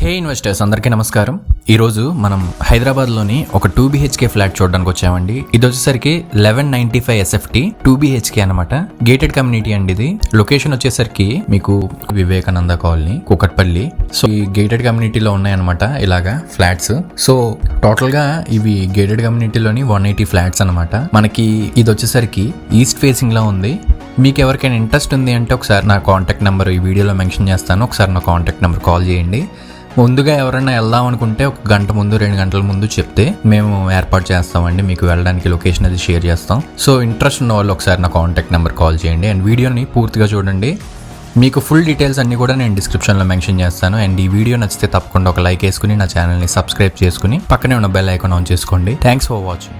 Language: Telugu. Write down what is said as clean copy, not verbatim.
హే ఇన్వెస్టర్స్ అందరికీ నమస్కారం. ఈరోజు మనం హైదరాబాద్లోని ఒక 2 BHK ఫ్లాట్ చూడడానికి వచ్చామండి. ఇది వచ్చేసరికి 1195 SFT 2 BHK అనమాట. గేటెడ్ కమ్యూనిటీ అండి. ఇది లొకేషన్ వచ్చేసరికి మీకు వివేకానంద కాలనీ, కూకట్పల్లి. సో ఈ గేటెడ్ కమ్యూనిటీలో ఉన్నాయన్నమాట ఇలాగా ఫ్లాట్స్. సో టోటల్ గా ఇవి గేటెడ్ కమ్యూనిటీలోని 180 ఫ్లాట్స్ అనమాట. మనకి ఇది వచ్చేసరికి ఈస్ట్ ఫేసింగ్ లా ఉంది. మీకు ఎవరికైనా ఇంట్రెస్ట్ ఉంది అంటే ఒకసారి నా కాంటాక్ట్ నెంబర్ ఈ వీడియోలో మెన్షన్ చేస్తాను. ఒకసారి నా కాంటాక్ట్ నెంబర్ కాల్ చేయండి. ముందుగా ఎవరైనా వెళ్దాం అనుకుంటే 1 గంట ముందు 2 గంటల ముందు చెప్తే మేము ఏర్పాటు చేస్తామండి. మీకు వెళ్ళడానికి లొకేషన్ అది షేర్ చేస్తాం. సో ఇంట్రెస్ట్ ఉన్న వాళ్ళు ఒకసారి నా కాంటాక్ట్ నెంబర్ కాల్ చేయండి అండ్ వీడియోని పూర్తిగా చూడండి. మీకు ఫుల్ డీటెయిల్స్ అన్ని కూడా నేను డిస్క్రిప్షన్లో మెన్షన్ చేస్తాను. అండ్ ఈ వీడియో నచ్చితే తప్పకుండా ఒక లైక్ వేసుకుని నా ఛానల్ని సబ్స్క్రైబ్ చేసుకుని పక్కనే ఉన్న బెల్ ఐకాన్ ఆన్ చేసుకోండి. Thanks for watching.